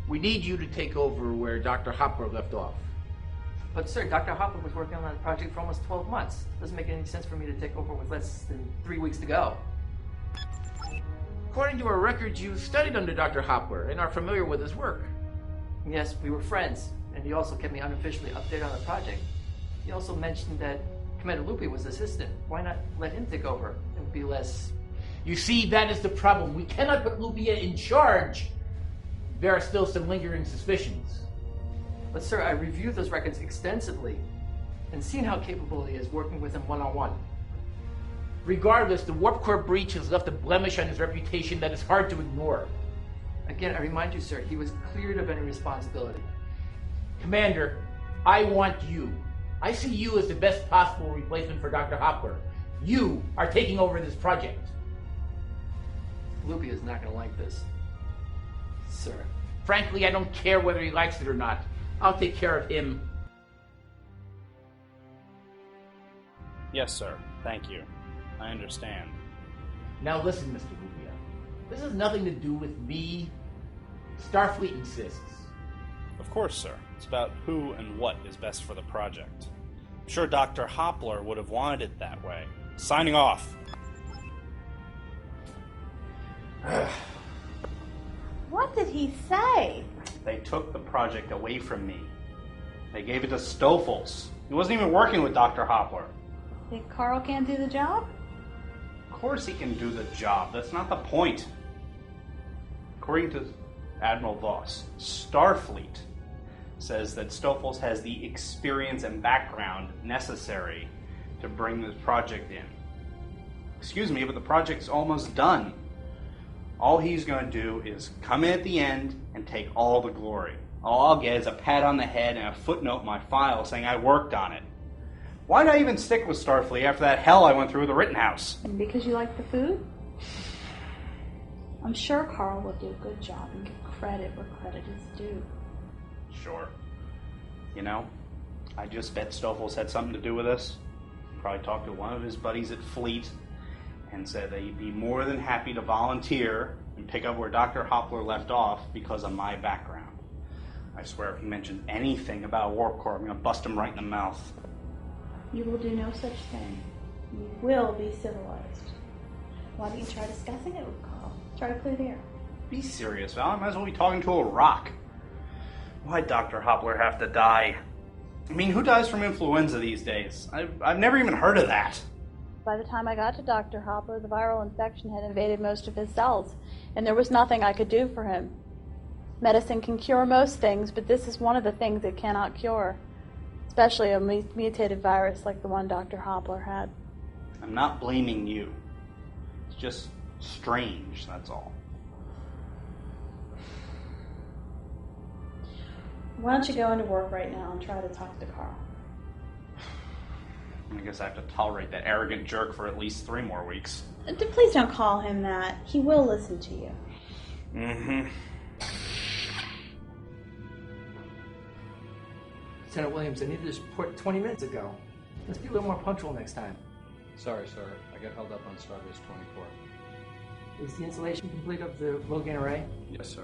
We need you to take over where Dr. Hopper left off. But sir, Dr. Hopper was working on that project for almost 12 months. Doesn't make any sense for me to take over with less than 3 weeks to go. According to our records, you studied under Dr. Hopper and are familiar with his work. Yes, we were friends, and he also kept me unofficially updated on the project. He also mentioned that Commander Lupia was assistant. Why not let him take over and be less... You see, that is the problem. We cannot put Lupia in charge. There are still some lingering suspicions. But sir, I reviewed those records extensively and seen how capable he is working with him one-on-one. Regardless, the Warp Core breach has left a blemish on his reputation that is hard to ignore. Again, I remind you, sir, he was cleared of any responsibility. Commander, I want you. I see you as the best possible replacement for Dr. Hopper. You are taking over this project. Lupia is not going to like this. Sir. Frankly, I don't care whether he likes it or not. I'll take care of him. Yes, sir. Thank you. I understand. Now listen, Mr. Lupia. This has nothing to do with me. Starfleet insists. Of course, sir. It's about who and what is best for the project. I'm sure Dr. Hopper would have wanted it that way. Signing off. What did he say? They took the project away from me. They gave it to Stoeffles. He wasn't even working with Dr. Hopper. Think Carl can't do the job? Of course he can do the job. That's not the point. According to Admiral Voss, Starfleet says that Stoeffles has the experience and background necessary to bring this project in. Excuse me, but the project's almost done. All he's going to do is come in at the end and take all the glory. All I'll get is a pat on the head and a footnote in my file saying I worked on it. Why did I even stick with Starfleet after that hell I went through with the Rittenhouse? And because you like the food? I'm sure Carl will do a good job and give credit where credit is due. Sure. You know, I just bet Stoeffles had something to do with this. Probably talked to one of his buddies at Fleet and said that he'd be more than happy to volunteer and pick up where Dr. Hopper left off because of my background. I swear if he mentions anything about Warp Core, I'm gonna bust him right in the mouth. You will do no such thing. You will be civilized. Why don't you try discussing it with Carl? Try to clear the air. Be serious, Val. I might as well be talking to a rock. Why'd Dr. Hoppler have to die? I mean, who dies from influenza these days? I've never even heard of that. By the time I got to Dr. Hoppler, the viral infection had invaded most of his cells, and there was nothing I could do for him. Medicine can cure most things, but this is one of the things it cannot cure, especially a mutated virus like the one Dr. Hoppler had. I'm not blaming you. It's just strange, that's all. Why don't you go into work right now and try to talk to Carl? I guess I have to tolerate that arrogant jerk for at least 3 more weeks. Please don't call him that. He will listen to you. Mm-hmm. Lieutenant Williams, I needed this report 20 minutes ago. Let's be a little more punctual next time. Sorry, sir. I got held up on Starbase 24. Is the installation complete of the low gain array? Yes, sir.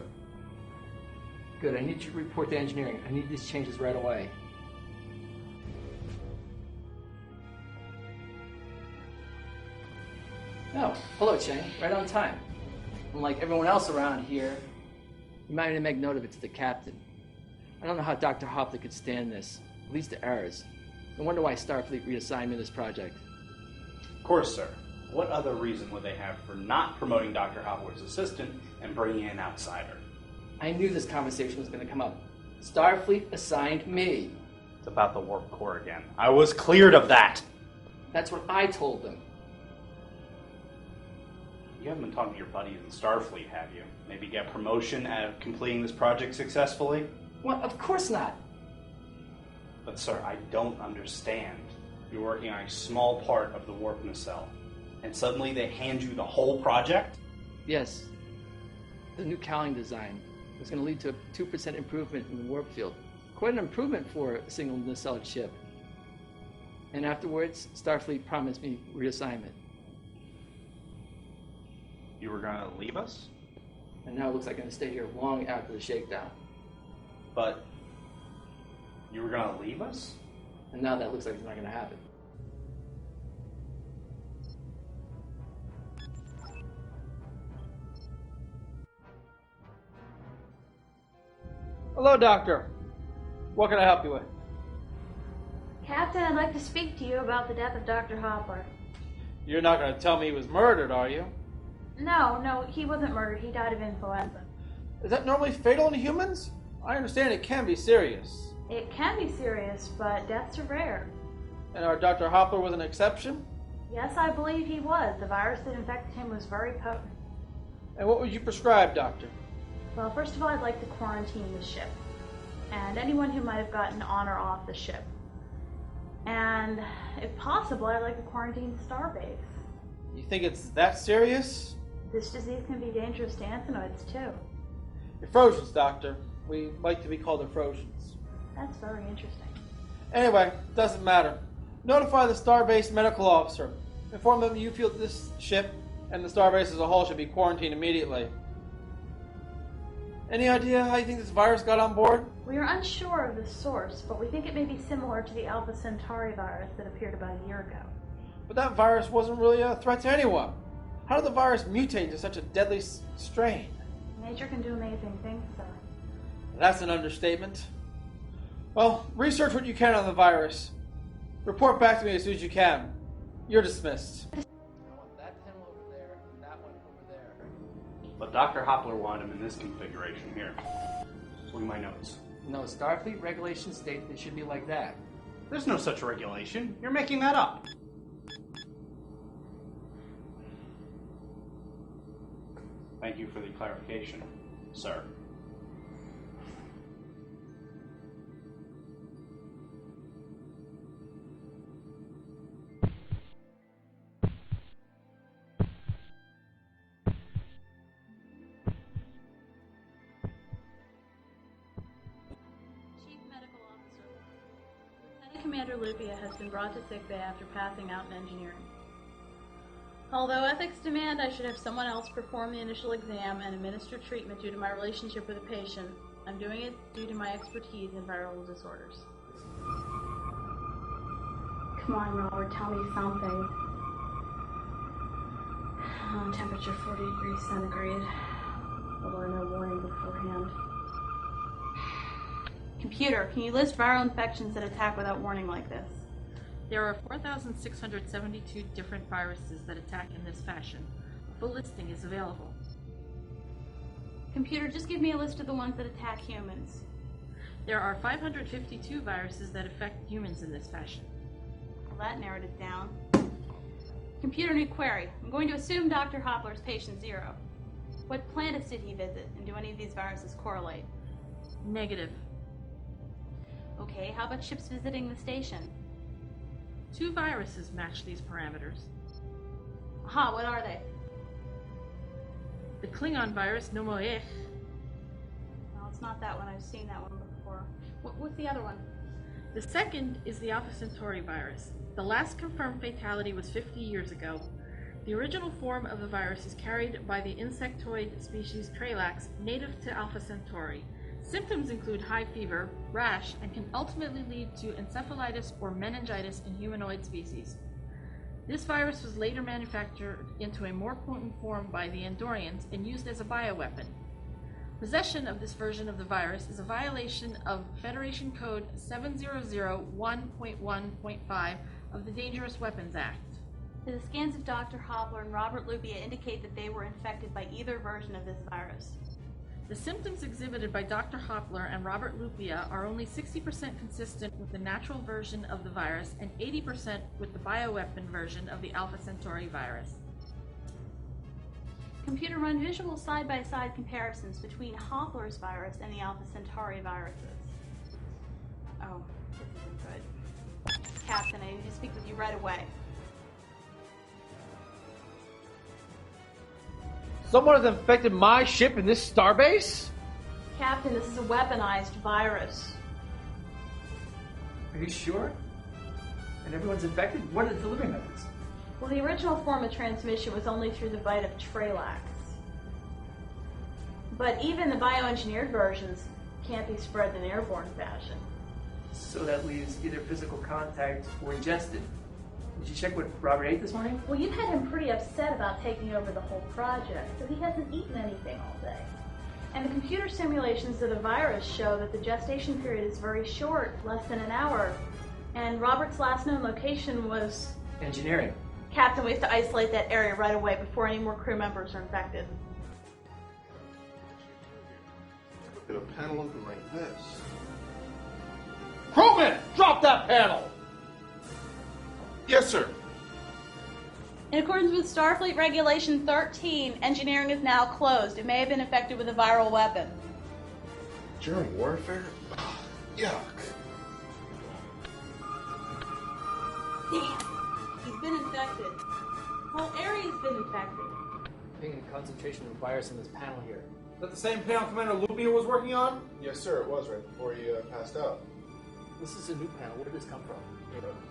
Good. I need you to report to engineering. I need these changes right away. Oh, hello, Chang. Right on time. Unlike everyone else around here, you might need to make note of it to the captain. I don't know how Dr. Hoppler could stand this. At least the errors. No wonder why Starfleet reassigned me this project. Of course, sir. What other reason would they have for not promoting Dr. Hoppler's assistant and bringing in an outsider? I knew this conversation was going to come up. Starfleet assigned me. It's about the Warp Core again. I was cleared of that. That's what I told them. You haven't been talking to your buddies in Starfleet, have you? Maybe get promotion at completing this project successfully? What? Of course not. But sir, I don't understand. You're working on a small part of the warp nacelle, and suddenly they hand you the whole project? Yes. The new cowling design was going to lead to a 2% improvement in the warp field. Quite an improvement for a single nacelle ship. And afterwards, Starfleet promised me reassignment. You were going to leave us? And now it looks like I'm going to stay here long after the shakedown. But you were going to leave us? And now that looks like it's not going to happen. Hello, Doctor. What can I help you with? Captain, I'd like to speak to you about the death of Dr. Hoppler. You're not going to tell me he was murdered, are you? No, he wasn't murdered. He died of influenza. Is that normally fatal in humans? I understand it can be serious. It can be serious, but deaths are rare. And our Dr. Hoppler was an exception? Yes, I believe he was. The virus that infected him was very potent. And what would you prescribe, Doctor? Well, first of all, I'd like to quarantine the ship. And anyone who might have gotten on or off the ship. And, if possible, I'd like to quarantine the Starbase. You think it's that serious? This disease can be dangerous to anthropoids, too. Efrosians, Doctor. We like to be called Efrosians. That's very interesting. Anyway, doesn't matter. Notify the Starbase medical officer. Inform them you feel this ship and the Starbase as a whole should be quarantined immediately. Any idea how you think this virus got on board? We are unsure of the source, but we think it may be similar to the Alpha Centauri virus that appeared about a year ago. But that virus wasn't really a threat to anyone. How did the virus mutate to such a deadly strain? Nature can do amazing things, sir. That's an understatement. Well, research what you can on the virus. Report back to me as soon as you can. You're dismissed. I want that panel over there and that one over there. But Dr. Hoppler wanted him in this configuration here. Look at my notes. No, Starfleet regulations state they should be like that. There's no such regulation. You're making that up. Thank you for the clarification, sir. Chief Medical Officer, Lieutenant Commander Lupia has been brought to sickbay after passing out in engineering. Although ethics demand I should have someone else perform the initial exam and administer treatment due to my relationship with the patient, I'm doing it due to my expertise in viral disorders. Come on, Robert, tell me something. Temperature 40 degrees centigrade. Although no warning beforehand. Computer, can you list viral infections that attack without warning like this? There are 4,672 different viruses that attack in this fashion. A full listing is available. Computer, just give me a list of the ones that attack humans. There are 552 viruses that affect humans in this fashion. Well, that narrowed it down. Computer, new query. I'm going to assume Dr. Hopler's patient 0. What planets did he visit, and do any of these viruses correlate? Negative. Okay, how about ships visiting the station? 2 viruses match these parameters. Aha, what are they? The Klingon virus Nomoech. No, it's not that one. I've seen that one before. What's the other one? The second is the Alpha Centauri virus. The last confirmed fatality was 50 years ago. The original form of the virus is carried by the insectoid species Tralax, native to Alpha Centauri. Symptoms include high fever, rash, and can ultimately lead to encephalitis or meningitis in humanoid species. This virus was later manufactured into a more potent form by the Andorians and used as a bioweapon. Possession of this version of the virus is a violation of Federation Code 7001.1.5 of the Dangerous Weapons Act. Do the scans of Dr. Hopler and Robert Lupia indicate that they were infected by either version of this virus? The symptoms exhibited by Dr. Hopler and Robert Lupia are only 60% consistent with the natural version of the virus and 80% with the bioweapon version of the Alpha Centauri virus. Computer, run visual side-by-side comparisons between Hopler's virus and the Alpha Centauri viruses. Oh, this isn't good. Captain, I need to speak with you right away. Someone has infected my ship in this starbase? Captain, this is a weaponized virus. Are you sure? And everyone's infected? What are the delivery methods? Well, the original form of transmission was only through the bite of Tralax. But even the bioengineered versions can't be spread in an airborne fashion. So that leaves either physical contact or ingested. Did you check what Robert ate this morning? Well, you've had him pretty upset about taking over the whole project, so he hasn't eaten anything all day. And the computer simulations of the virus show that the gestation period is very short, less than an hour. And Robert's last known location was... Engineering. Captain, we have to isolate that area right away before any more crew members are infected. Look at a panel looking like this. Crewman, drop that panel! Yes, sir. In accordance with Starfleet Regulation 13, engineering is now closed. It may have been infected with a viral weapon. During warfare? Yuck. Damn, he's been infected. The whole area's been infected. Being a concentration of virus in this panel here. Is that the same panel Commander Lupia was working on? Yes, sir, it was right before you passed out. This is a new panel. Where did this come from?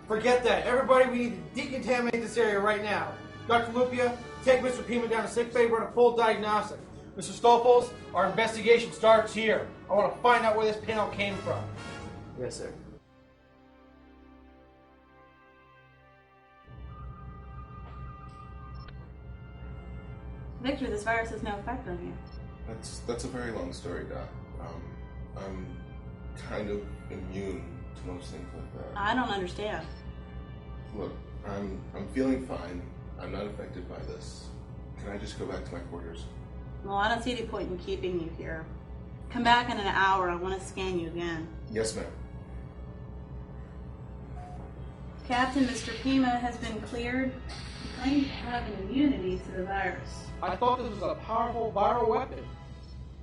Forget that. Everybody, we need to decontaminate this area right now. Dr. Lupia, take Mr. Pima down to sick bay. We're on a full diagnostic. Mr. Stoeffles, our investigation starts here. I want to find out where this panel came from. Yes, sir. Victor, this virus has no effect on you. That's a very long story, Doc. I'm kind of immune to most things like that. I don't understand. Look, I'm feeling fine. I'm not affected by this. Can I just go back to my quarters? Well, I don't see any point in keeping you here. Come back in an hour. I want to scan you again. Yes, ma'am. Captain, Mr. Pima has been cleared. He claims to have an immunity to the virus. I thought this was a powerful viral weapon.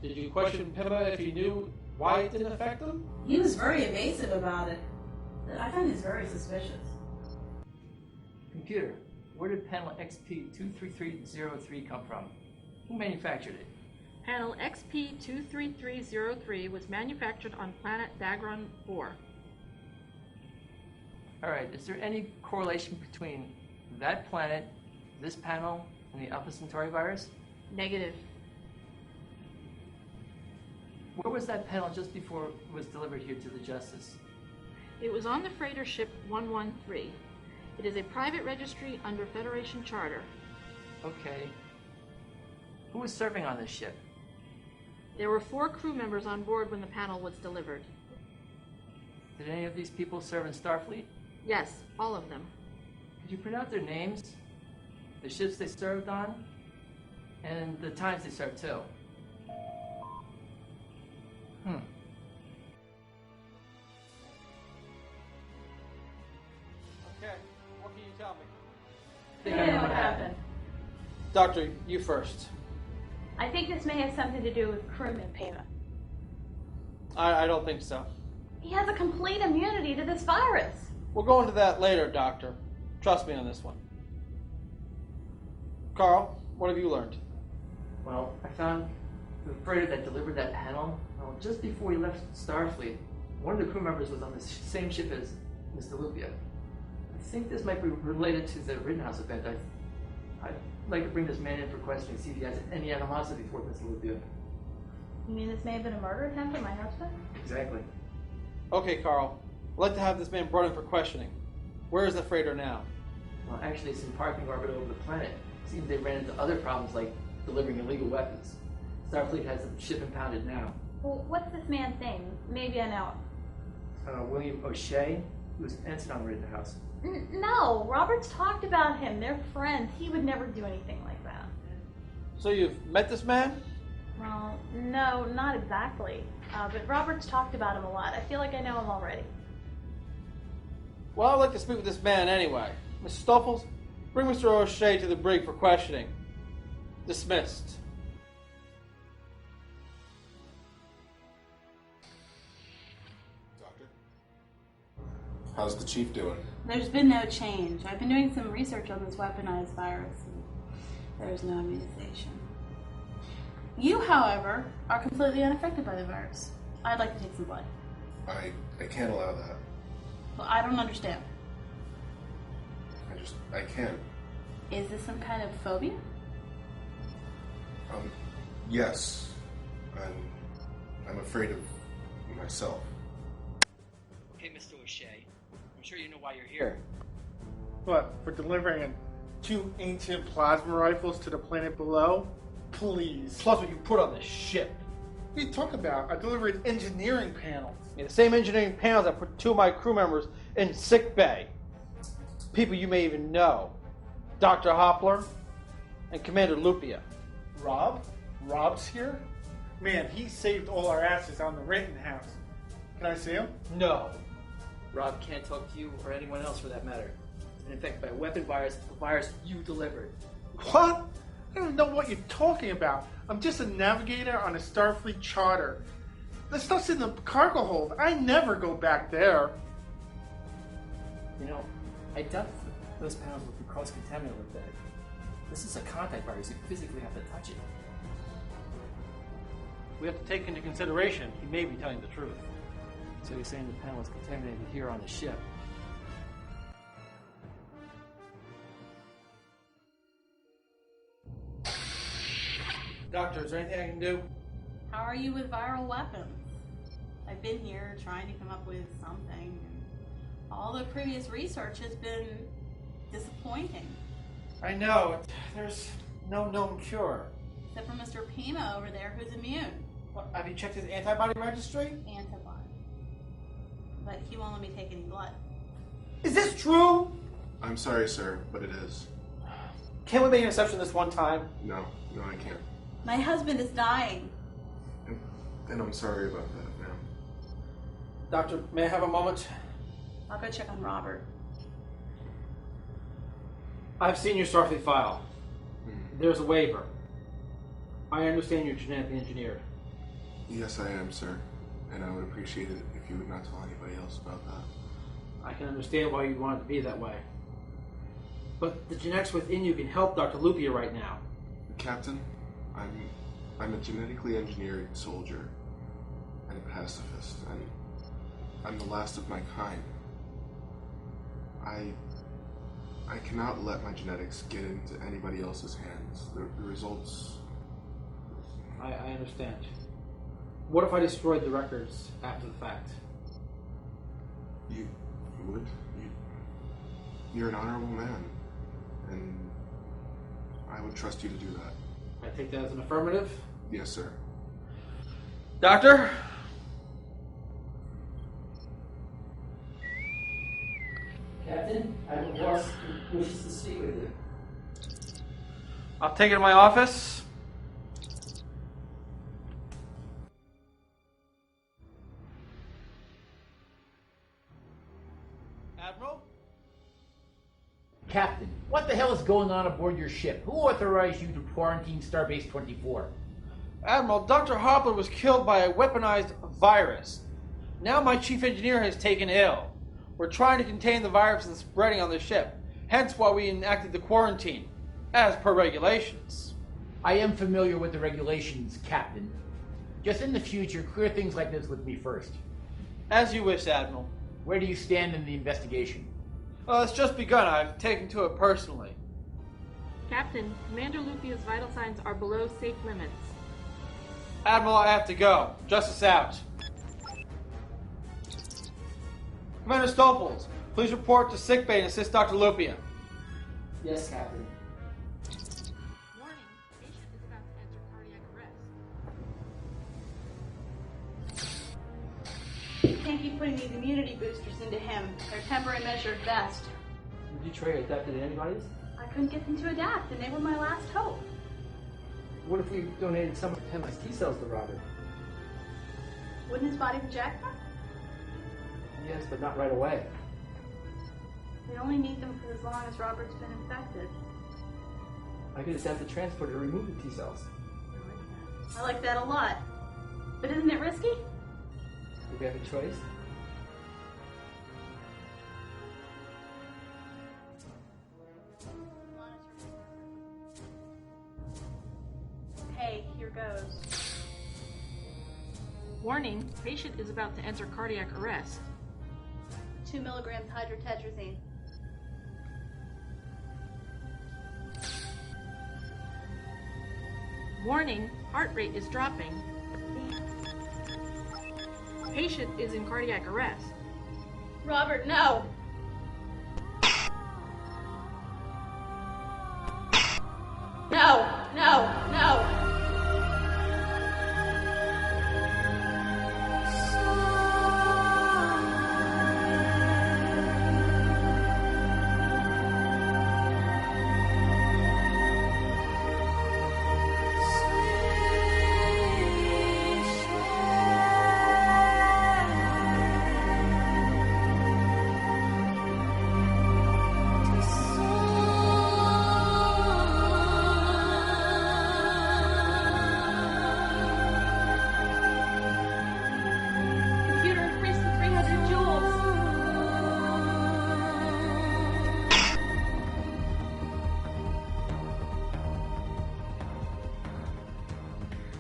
Did you question Pima if he knew why it didn't affect him? He was very evasive about it. I find this very suspicious. Computer, where did panel XP23303 come from? Who manufactured it? Panel XP23303 was manufactured on planet Dagron 4. Alright, is there any correlation between that planet, this panel, and the Alpha Centauri virus? Negative. Where was that panel just before it was delivered here to the Justice? It was on the freighter ship 113. It is a private registry under Federation Charter. Okay. Who was serving on this ship? There were 4 crew members on board when the panel was delivered. Did any of these people serve in Starfleet? Yes, all of them. Could you print out their names, the ships they served on, and the times they served too? Okay, what can you tell me? I think I know what happened. Doctor, you first. I think this may have something to do with crewman payment. I don't think so. He has a complete immunity to this virus. We'll go into that later, Doctor. Trust me on this one. Carl, what have you learned? Well, I found the freighter that delivered that panel. Well, just before he left Starfleet, one of the crew members was on the same ship as Mr. Lupia. I think this might be related to the Rittenhouse event. I'd like to bring this man in for questioning, see if he has any animosity toward Mr. Lupia. You mean this may have been a murder attempt on my husband? Exactly. Okay, Carl. I'd like to have this man brought in for questioning. Where is the freighter now? Well, actually, it's in parking orbit over the planet. It seems they ran into other problems like delivering illegal weapons. Starfleet has the ship impounded now. Well, what's this man's name? Maybe I know him. William O'Shea, who's ensign on Rittenhouse. No, Robert's talked about him. They're friends. He would never do anything like that. So you've met this man? Well, no, not exactly. But Robert's talked about him a lot. I feel like I know him already. Well, I'd like to speak with this man anyway. Mr. Stoeffles, bring Mr. O'Shea to the brig for questioning. Dismissed. Doctor? How's the chief doing? There's been no change. I've been doing some research on this weaponized virus, and there's no immunization. You, however, are completely unaffected by the virus. I'd like to take some blood. I can't allow that. Well, I don't understand. I can't. Is this some kind of phobia? Yes. I'm afraid of myself. Okay, Mr. O'Shea. I'm sure you know why you're here. What, for delivering 2 ancient plasma rifles to the planet below? Please. Plus what you put on this ship. What are you talking about? I delivered engineering panels. Yeah, the same engineering panels that put 2 of my crew members in sick bay. People you may even know. Dr. Hoppler and Commander Lupia. Rob? Rob's here? Man, he saved all our asses on the Rittenhouse. Can I see him? No. Rob can't talk to you or anyone else for that matter. And in fact, by a weapon virus, the virus you delivered. What? I don't know what you're talking about. I'm just a navigator on a Starfleet charter. The stuff's in the cargo hold. I never go back there. You know, I doubt those panels would be cross-contaminated with that. This is a contact virus. You physically have to touch it. We have to take into consideration he may be telling the truth. So you're saying the panel was contaminated here on the ship? Doctor, is there anything I can do? How are you with viral weapons? I've been here trying to come up with something, and all the previous research has been disappointing. I know. There's no known cure. Except for Mr. Pima over there, who's immune. What, have you checked his antibody registry? Antibody. But he won't let me take any blood. Is this true? I'm sorry, sir, but it is. Can't we make an exception this one time? No, I can't. My husband is dying. And I'm sorry about that, ma'am. Doctor, may I have a moment? I'll go check on Robert. I've seen your Starfleet file. There's a waiver. I understand you're genetically engineered. Yes, I am, sir. And I would appreciate it if you would not tell anybody else about that. I can understand why you'd want it to be that way. But the genetics within you can help Dr. Lupia right now. Captain, I'm a genetically engineered soldier and a pacifist, and I'm the last of my kind. I cannot let my genetics get into anybody else's hands. The results... I understand. What if I destroyed the records after the fact? You would? You're an honorable man, and I would trust you to do that. I take that as an affirmative. Yes, sir. Doctor? Captain, Admiral Voss wishes to speak with you. I'll take it to my office. Admiral? Captain, what the hell is going on aboard your ship? Who authorized you to quarantine Starbase 24? Admiral, Dr. Hopper was killed by a weaponized virus. Now my chief engineer has taken ill. We're trying to contain the virus from spreading on the ship, hence why we enacted the quarantine, as per regulations. I am familiar with the regulations, Captain. Just in the future, clear things like this with me first. As you wish, Admiral. Where do you stand in the investigation? Well, it's just begun. I've taken to it personally. Captain, Commander Lupia's vital signs are below safe limits. Admiral, I have to go. Justice out. Commander Stoeffles, please report to sickbay and assist Dr. Lupia. Yes, Captain. Warning, patient is about to enter cardiac arrest. You can't keep putting these immunity boosters into him. They're temporary measure at best. Did you try adapted antibodies? I couldn't get them to adapt, and they were my last hope. What if we donated some of him as T cells to Robert? Wouldn't his body reject them? Yes, but not right away. We only need them for as long as Robert's been infected. I could adapt the transporter to remove the T cells. I like that a lot. But isn't it risky? Do we have a choice? Hey, here goes. Warning, patient is about to enter cardiac arrest. 2 milligrams hydrotetrazine. Warning, heart rate is dropping. Patient is in cardiac arrest. Robert, no! No, no, no!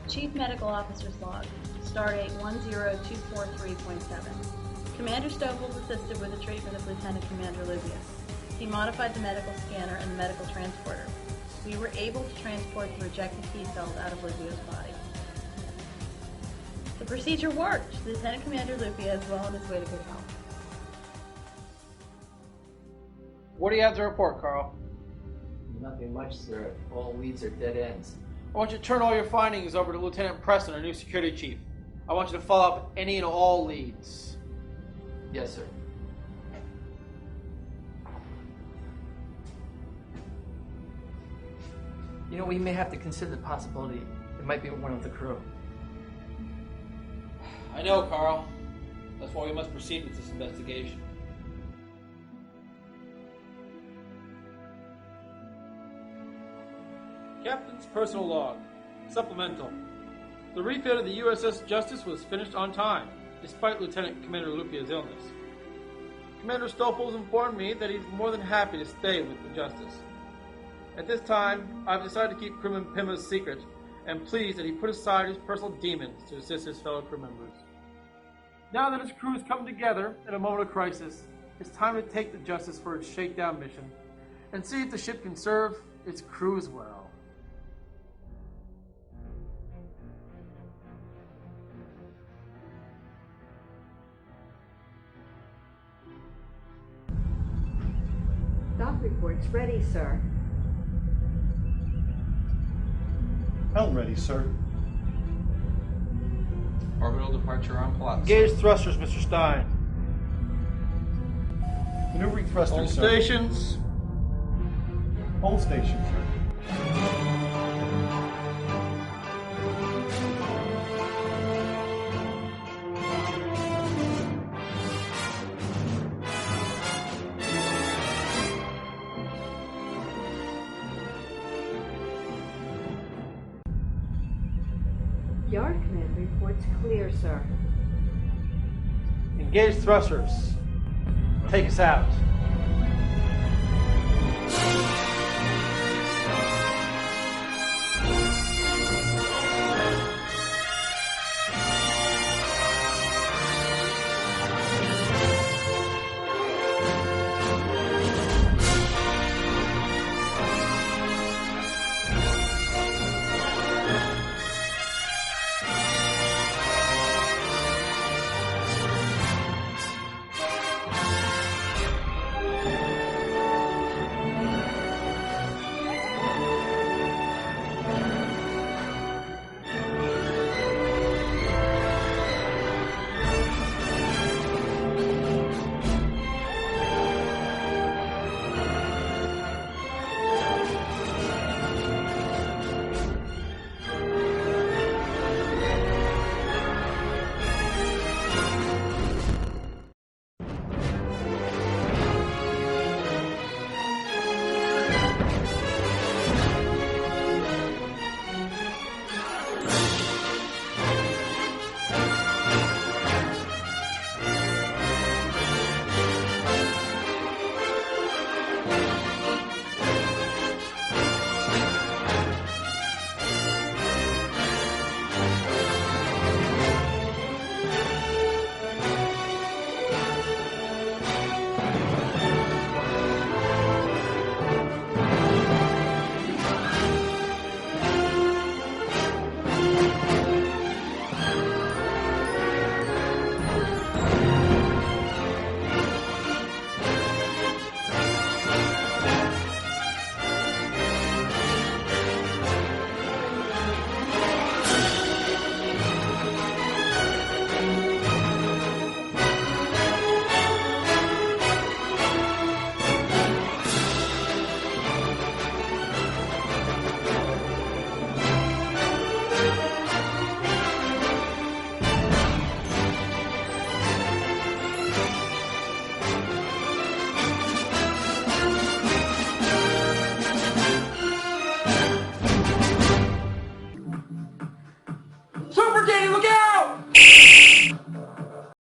Chief Medical Officer's Log, Stardate 10243.7. Commander Stoeffles assisted with the treatment of Lieutenant Commander Lupia. He modified the medical scanner and the medical transporter. We were able to transport the rejected T cells out of Lupia's body. The procedure worked. Lieutenant Commander Lupia is well on his way to good health. What do you have to report, Carl? Nothing much, sir. All leads are dead ends. I want you to turn all your findings over to Lieutenant Preston, our new security chief. I want you to follow up any and all leads. Yes, sir. You know, we may have to consider the possibility it might be one of the crew. I know, Carl. That's why we must proceed with this investigation. Captain's personal log. Supplemental. The refit of the USS Justice was finished on time, despite Lieutenant Commander Lupia's illness. Commander Stoeffles informed me that he's more than happy to stay with the Justice. At this time, I've decided to keep crewman Pima's secret, and pleased that he put aside his personal demons to assist his fellow crew members. Now that his crew has come together in a moment of crisis, it's time to take the Justice for its shakedown mission, and see if the ship can serve its crew as well. reports ready, sir. Helm ready, sir. Orbital departure on plot. Engage thrusters, Mr. Stein. Maneuvering thrusters, Hold sir. stations. Hold station, sir. Yard command reports clear, sir. Engage thrusters. Take us out.